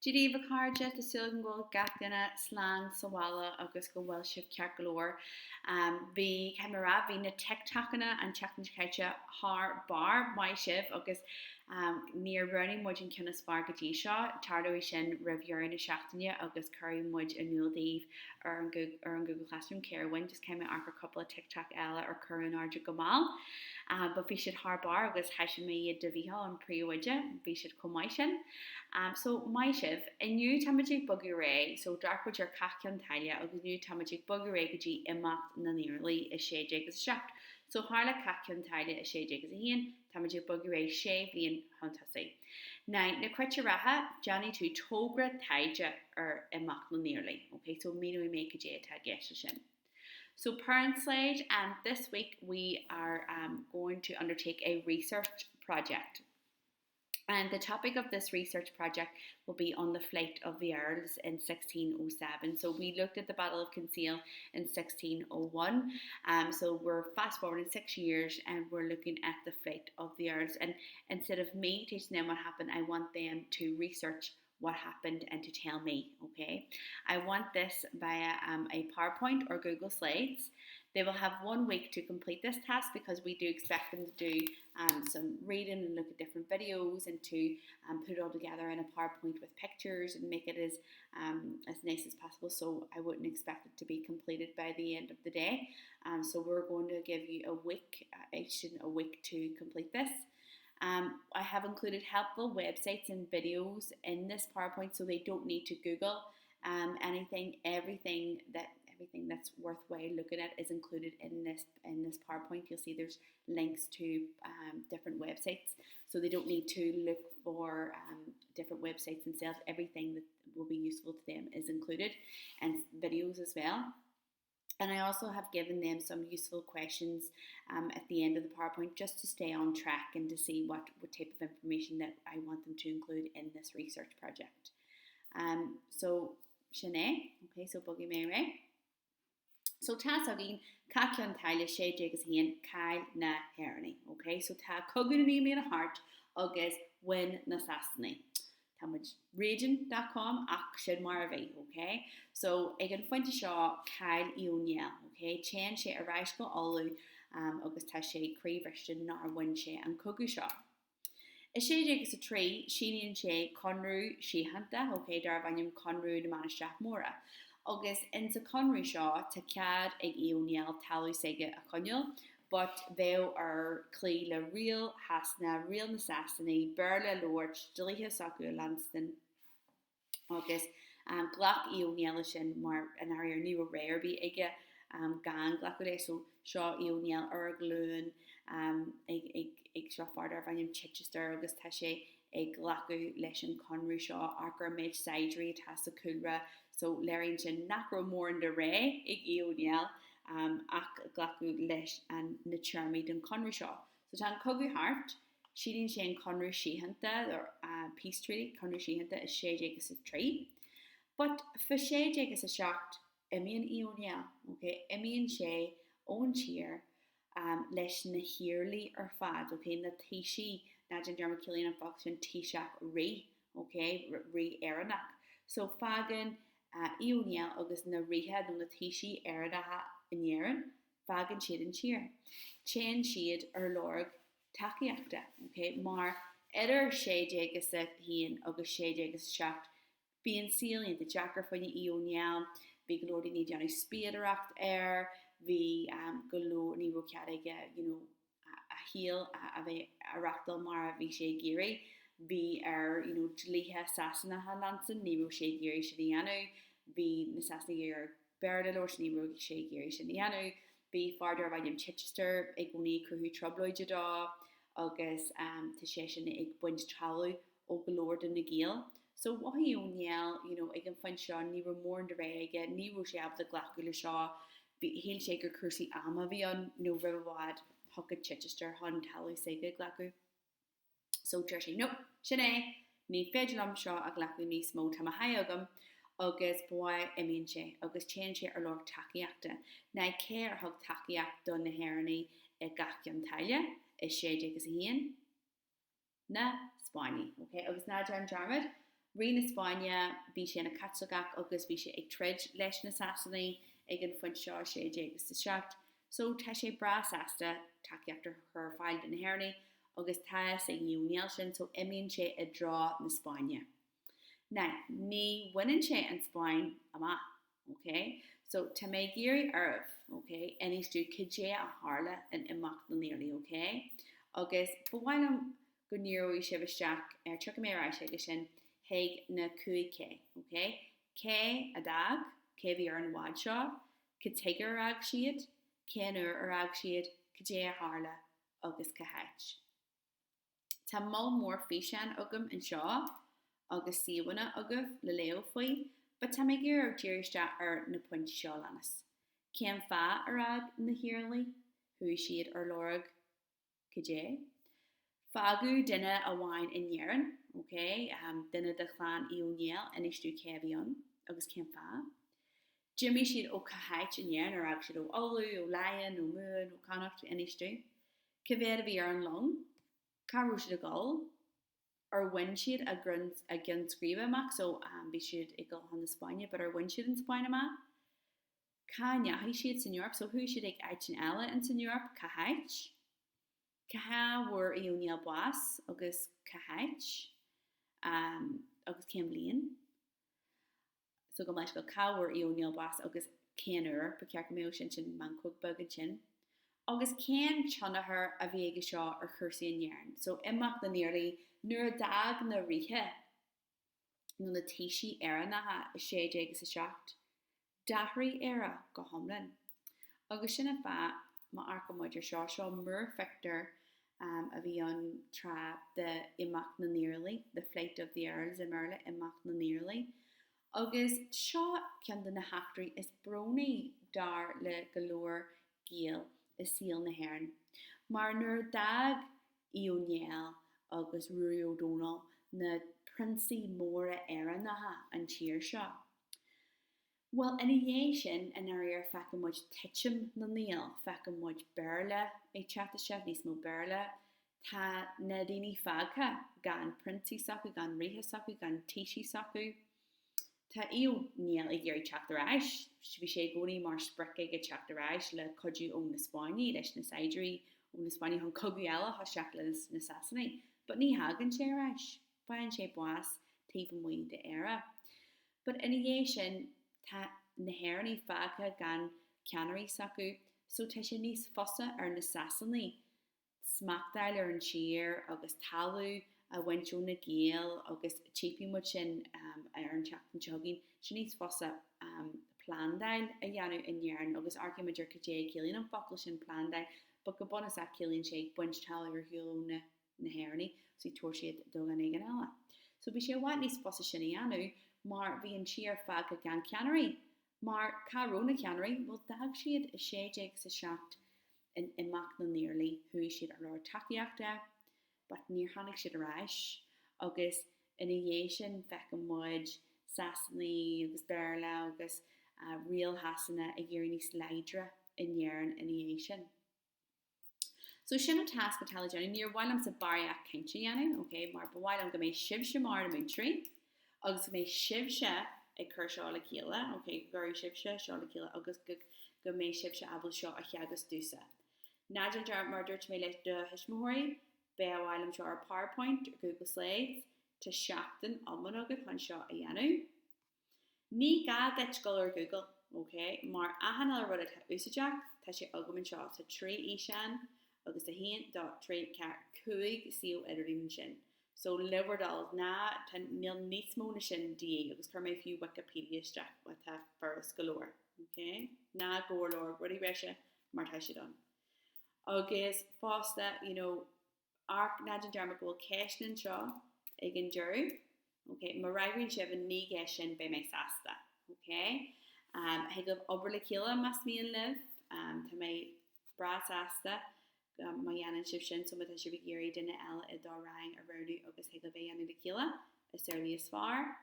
Didíh cardide de sulgan ghil gatainna slán sawala agus go bhfuil sibh ceart golóir. Bhí camera bhí na teachtaachna an teachnacaite th bar mai sibh agus níor running muid an cinna spargatí seo, tardóí sin rihhearin na seachtaine agus chuir muid a nuúldíh ar an Google Classroom Carehain, just céime ar couple of TikTok eile ar chuann áide gomáil. Ba bhí siad th bar agus heisi mé iad de bhíá an príomhaide, bhí siad commáid sin. So mai sibh inniu tamaigh bugu ré, so drachfuid ar cacian taile agus nu tamaigh bugu ré go dtí Imeacht na nIarlai is 6 agus 7. So hála cacian taile is 6 agus 1, tamaigh bugu ré 6 bliain hantasaí. Na cuite ratha Johnny tú tógra taide ar Imeacht na nIarlai. Okay, so mí mé go dé tá geiste sin. So Parent Slide, this week we are going to undertake a research project. And the topic of this research project will be on the flight of the Earls in 1607. So we looked at the Battle of Kinsale in 1601. So we're fast forwarding 6 years and we're looking at the flight of the Earls. And instead of me teaching them what happened, I want them to research what happened and to tell me, okay? I want this via a PowerPoint or Google Slides. They will have 1 week to complete this task because we do expect them to do some reading and look at different videos and to put it all together in a PowerPoint with pictures and make it as nice as possible. So I wouldn't expect it to be completed by the end of the day. So we're going to give you a week, each student a week to complete this. I have included helpful websites and videos in this PowerPoint, so they don't need to Google anything. Everything that's worthwhile looking at is included in this PowerPoint. You'll see there's links to different websites, so they don't need to look for different websites themselves. Everything that will be useful to them is included, and videos as well. And I also have given them some useful questions at the end of the PowerPoint just to stay on track and to see what type of information that I want them to include in this research project. So, Sinead, okay, so Buggy Mary. So tá agin cacian taile 6 agus 1 Kyle na Herni, okay? So tá cogun ní mé a hart agus win na sasni. Region.com ach siad mar a bheith, okay? So ag an fointe seo Kyle Ioniel, okay? Chan sé a reis go olú agus tá sé críomhristin nar win sé an cogu seo. Is 6 agus a 3 síníonn sé conrú síhananta, okay? Dar bhainnim conrú na manisteach móra. Agus in sa conrú seo tá cead ag Ioniel talú saige a coinneal, but bhew ar clí le rial hasna, rial na sasana, burla lord, dilithe sacu Lanston, agus glach Ioniel sin mar an air ní réir bí ige gang glach so seo Ioniel ar glún ag seo fardar bhainnim Chichester agus tá sé ag glacu leis an conrú seo achar méid saidrí tá sa cúra, so léironn sin nachró mór an de ré ag Ioniel ach glacu leis an na charmid an conrú seo. So tá an cogu hart, sídíonn sé an conrú síhananta or Peace Treaty, conrú síhananta is 6 agus a 3. But fa 6 agus a 7 imíonn Ioniel, okay? Imíonn sé ón tír leis na hiarlaí ar fad, okay? Na taoisí na an Dermot Killian an function Taoiseach rí, okay? Rí Aranach. So fagan Ioniel agus na rithe nó na taoisí Aranach inéan, fagan siad an tír. Chan siad ar lorg takeíochta, okay? Mar idir 6 agus a 1 agus 6 agus 7 bíon sílíonn de Jackar fanne Ioniel, bhí golóir ní deanna spiadaracht air, bhí golóir ní rociad aige, a híal a bheith arachtal mar a bhí sé géirí, bhí ar, dlíthe sasana ha Lanson, ní ro sé géirí sin dhéanú, bhí na sasana ar Berda Lors, ní ro sé géirí sin dhéanú, bhí fardar bhainnim Chichester ag gcónaí cruthú trobloide dá, agus tá sé sin ag buint tralú ó golóir den na géal. So what Ioniel, ag an fan seo ní ro mór an de ré aige, ní ro sé ab the glacu le seo, híl sé gur cursaí ama bhí an nó rihhád thucad Chichester hon talú saige glacu. So tuir sé, no, sinné, ní féidir am seo a glacu níos mó tá a haagam, agus buaid imíonn sé, agus chan sé ar lorg takeíochta. Na cé ar thug takeíocht don na Herni I gacian taile, is 6 agus 1 na Spáinní, okay? Agus ná John Jarmid, Ri na Spáine bhí sé na catach agus bhí sé ag trid leis na Sasannaí ag an foiint seo sé dégus sa seach, so tá sé bras asta takeíachtar chur fáil den hairnaí agus tá ag níl sin so imíonn sé i drá na Spáine. Na ní bhaineann sé an Spáin amach, okay? So tá mé géirí arbh, okay? Inistú cudé a hála an Imeacht na nIarlai, okay? Agus bhhailm go níorú sibhisteach ar tu mé ra sé sin heag na cuaig, okay? Cé a dag, cé bhí ar an bhád seo, cuteigear ag siad, céanúr ag siad, cudé a hála agus caheit. Tá má mór físean agam an seo agus síomhanna agah le leo faoi, ba tá mé gur déiriste ar na puint seo lenas. Céim fá arag na nIarlai, hui siad ar lorg cudé. Fágu duine a bhhain in dhearan, okay? Duine de chláán íonéal in istú cébhíon agus céim fá. Jimmy siad ó caheit in dhearan ar ag siad ó olú, ó lion, ó moon, ó connacht in istú. Cavéad a bhí ar an long, carú siad a gáil, ar win siad a gyn scríbe amach, so bhí siad i gáil an na Spáine, but ar win siad in Spáine amach. Cá neathí siad san Europe, so hui siad ag ait in eile in san Europe, caheit. Caha war íonéal buas agus caheit, agus céim blian. So go leis go cáhar íonéal buas agus céanúr pa cear go mé sin sin man cog bugad sin. Agus cén tionathair a bhí aige seo ar chuirsaí an dhearan. So Imeacht na nIarlai nuair a dag na ríthe nó na téisí éire natha sé dégus sa seacht. Dahraí éire go thomlin. Agus sinna bheith má arcamuidir seo mur fictar a bhí an tra de Imeacht na nIarlai, the Flight of the Earls Imeacht na nIarlai. Agus seo cean na heachtraí is brownaí dar le golóir géal is síl na haireann. Mar nuair dag íonéal agus Ruaidhrí O'Donnell na prinsaí móra éire natha an tír seo. Well, in a dhé sin in ar fecha muid titim na níl, fecha muid bearla ag teachta sef níos mó bearla, tá na daoine fagcha gan prinsaí sacu, gan ríthe sacu, gan téisí sacu. Tá íonéal ag géirí teachta ráis, bhí sé gcónaí mar spric ag teachta ráis le codú ó na Spáine leis na Saidirí ó na Spáine chun cogu eile tha seach le na Sasannaí, but ní hagann sé ráis, bhain sé buas taobh muoin de éire. But in a dhé sin tá na hairnaí fagcha gan ceannairí sacu, so tá sé níos fosa ar na Sasannaí. Smachtail ar an tír agus talú a bhaintú na géal agus típi muid sin ar an teachtain teagin, sin níos fosa plandail a dheanú in dhearan agus arcimidir go dé cílíonn an focail sin plandail, but go bunas a cílíonn sé buint tal ar hiúil na hairnaí, so tuair siad dogan ag an eile. So bhí sé bhaid níos fosa sin a dheanú, mar bhí an tír fagcha gan ceannairí. Mar caró na ceannairí, bhfuil dag siad i sé déag sa seacht in Imeacht na nIarlai, hui siad ar leir takeíachta, but níor tháinig siad a ráis, agus in a dhé sin fecha muid Sasannaí agus bearla agus rial hasanna a ggéirí níos leidre in dhearan in a dhé sin. So sin a task go tal Jenny, níor bhhailm sa bariach cinnte dhéanú, okay, mar bhhailm go mé sibse mar na mútrí, agus mé sibse ag chur seo le chéile, okay, gurí sibse seo le chéile, agus go mé sibse abal seo a cheagas dúsa. Náidir dear mar dúirt mé leis de hismóirí, be bhhailm seo ar PowerPoint ar Google Slides, tá seachtain amman agad chun seo a dhéanú. Ní gá deit go ar Google, okay, mar ahanal rud a úsateach, tá sé agamann seo sa trí ísean, agus a hén dot trí cuaig síl idirín sin. So liverdal na tan níl níos móna sin dí agus chur mé fiú Wikipedia straach with tá first galore, okay? Na górlór rudí reise mar tá sé don. Agus fásta, arc náidir dearmach bhfuil ceisnan seo ag an deireadh, okay? Mar raibhríonn sibh an ní gceis sin be mé sasta, okay? Heag go obair le chéile mas míon libh, tá mé bra sasta, ma dhéanann sibh sin, so tá sibh géirí duine eile i dá rang a bhreú agus heag go bheith dhéanann le chéile, is early as far,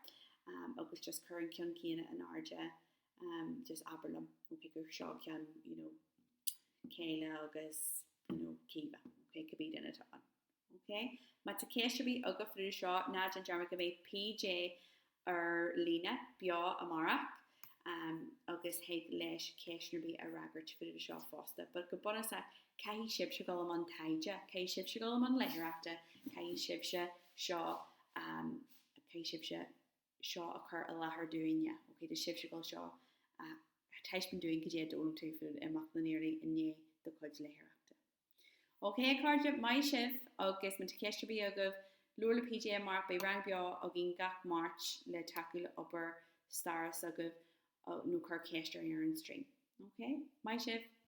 agus just chur an cion cíine an airde, just aberlam, okay, gur seo cean, céile agus, cíba, okay, could be duine tá. Okay, ma tá céiste bhí agad friú seo náidir dearmach go bheith PJ lína beo amach agus héad leis ceisnarbí a ragart fi seo fásta, but go bona sa caihí sib se go an taide, cé sib se go an lereachta, caihí sib se seo cé sib se seo a chur a lethar dúine, ok de sib se go seo teis ban dúin go dé dó tú fu amach na nIarlai inné do chuid lereachta. Ok, cardide mai sif agus man ceisnarbí agah Lula PJ Mark bei rang beo a gin gach March le takeil upper stars agah nó chur ceistar ar an string. Ok, mai sif.